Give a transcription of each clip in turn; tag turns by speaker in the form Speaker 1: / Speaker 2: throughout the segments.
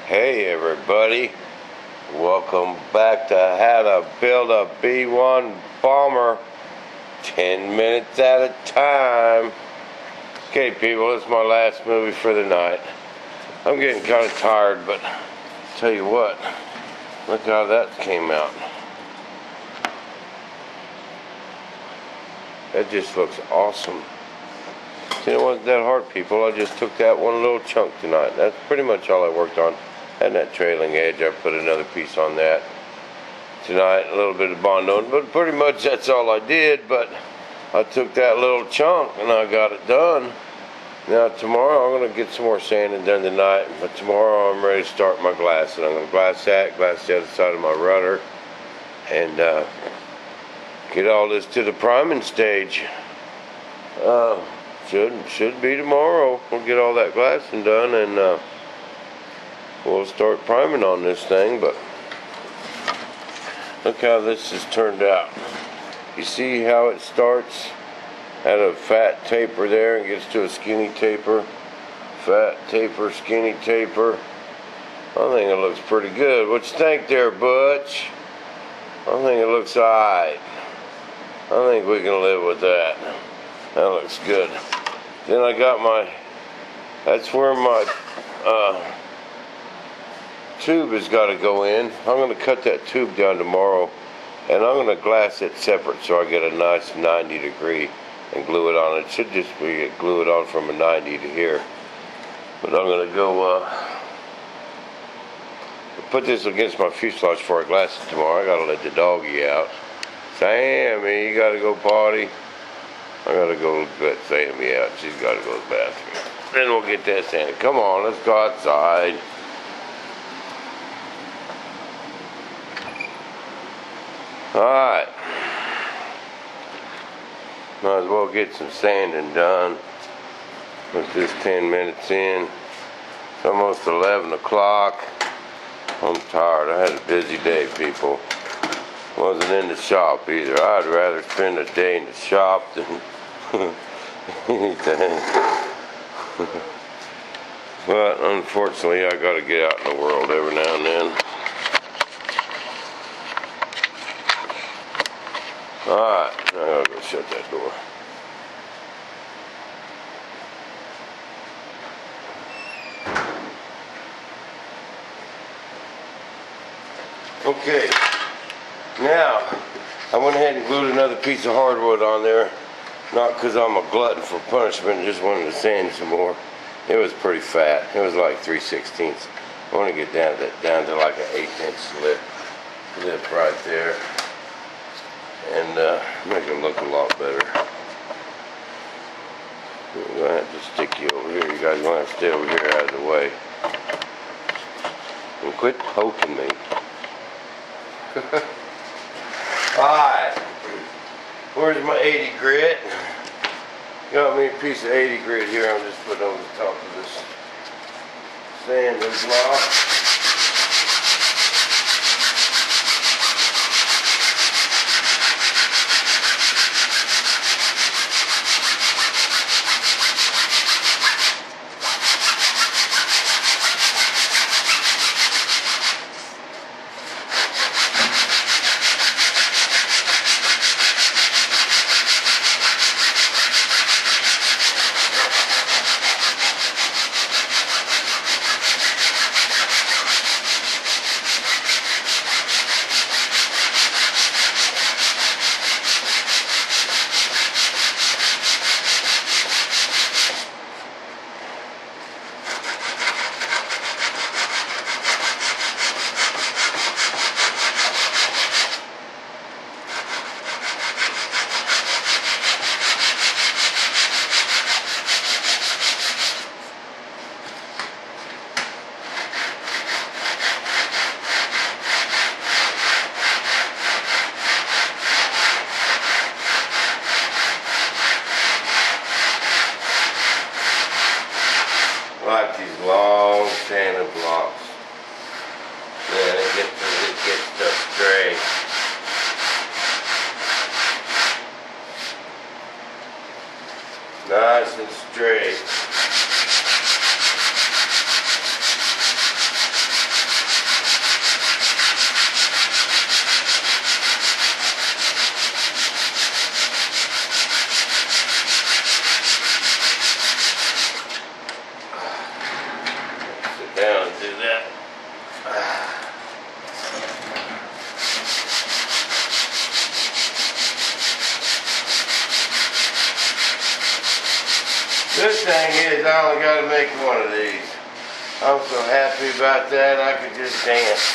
Speaker 1: Hey everybody, welcome back to How to Build a B-1 Bomber 10 minutes at a time. Okay people, this is my last movie for the night. I'm getting kind of tired, but tell you what, look how that came out. That just looks awesome. It wasn't that hard, people. I just took that one little chunk tonight. That's pretty much all I worked on. And that trailing edge, I put another piece on that tonight, a little bit of bond on, but pretty much that's all I did. But I took that little chunk and I got it done. Now tomorrow I'm going to get some more sanding done tonight, but tomorrow I'm ready to start my glass. And I'm going to glass the other side of my rudder, and get all this to the priming stage. Should be tomorrow. We'll get all that glassing done, and we'll start priming on this thing. But look how this has turned out. You see how it starts at a fat taper there and gets to a skinny taper. Fat taper, skinny taper. I think it looks pretty good. What you think there, Butch? I think it looks alright. I think we can live with that. That looks good. Then I got that's where my tube has got to go in. I'm going to cut that tube down tomorrow, and I'm going to glass it separate so I get a nice 90 degree and glue it on. It should just be glue it on from a 90 to here. But I'm going to go put this against my fuselage before I glass it tomorrow. I got to let the doggy out. Sammy, you got to go potty. I gotta go let Sammy out. She's gotta go to the bathroom. Then we'll get that sanded. Come on, let's go outside. Alright. Might as well get some sanding done. With this 10 minutes in. It's almost 11 o'clock. I'm tired. I had a busy day, people. Wasn't in the shop either. I'd rather spend a day in the shop than anything. But unfortunately, I gotta get out in the world every now and then. Alright, I gotta go shut that door. Okay. Now, I went ahead and glued another piece of hardwood on there. Not because I'm a glutton for punishment, just wanted to sand some more. It was pretty fat. It was like 3/16. I want to get down to like an 1/8" lip right there, and make it look a lot better. I'm gonna have to stick you over here. You guys gonna have to stay over here out of the way. And quit poking me. Alright, where's my 80 grit? Got me a piece of 80 grit here. I'm just putting on the top of this sanding block. down and do that. Good thing is I only got to make one of these. I'm so happy about that I could just dance.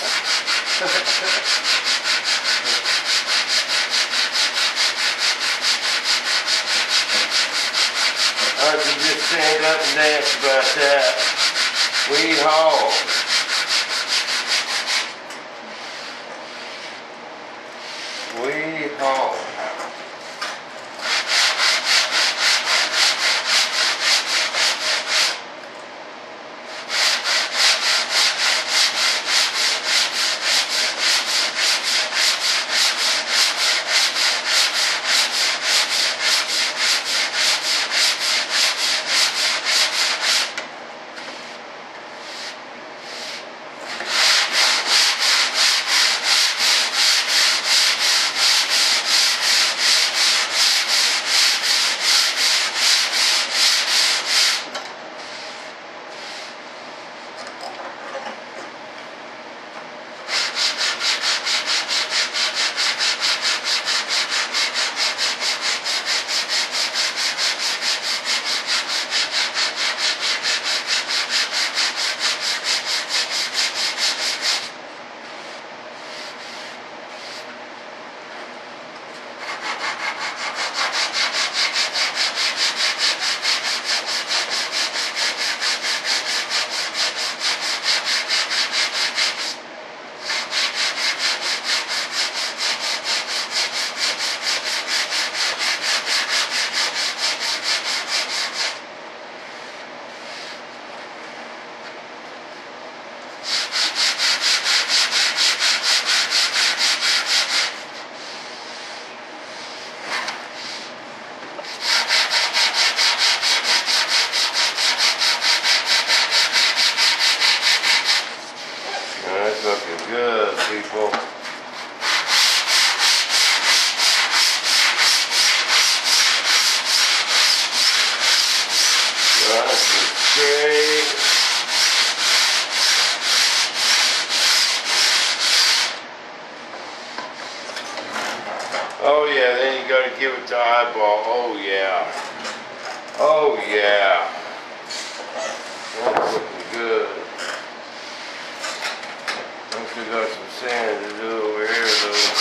Speaker 1: I can just stand up and dance about that. We haul. We haul. That's looking good, people. Nice and straight. Oh yeah, then you gotta give it the eyeball. Oh yeah. Oh yeah. That's looking good. I still got some sand to do over here though.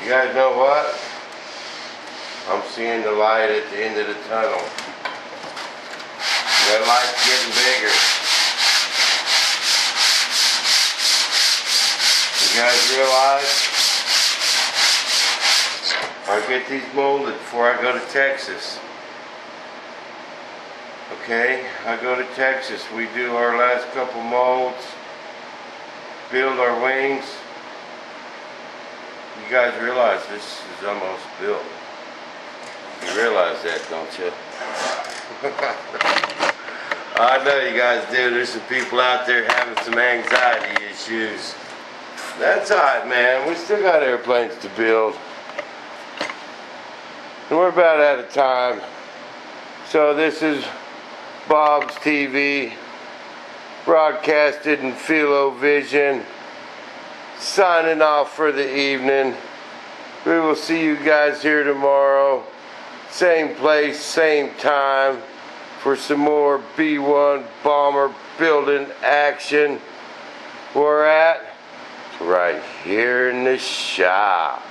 Speaker 1: You guys know what? I'm seeing the light at the end of the tunnel. That light's getting bigger. You guys realize I get these molded before I go to Texas. Okay, I go to Texas. We do our last couple molds, build our wings. You guys realize this is almost built. You realize that, don't you? I know you guys do. There's some people out there having some anxiety issues. That's alright, man. We still got airplanes to build. And we're about out of time. So this is Bob's TV, broadcasted in Philo Vision. Signing off for the evening. We will see you guys here tomorrow. Same place, same time, for some more B-1 bomber building action. We're at right here in the shop.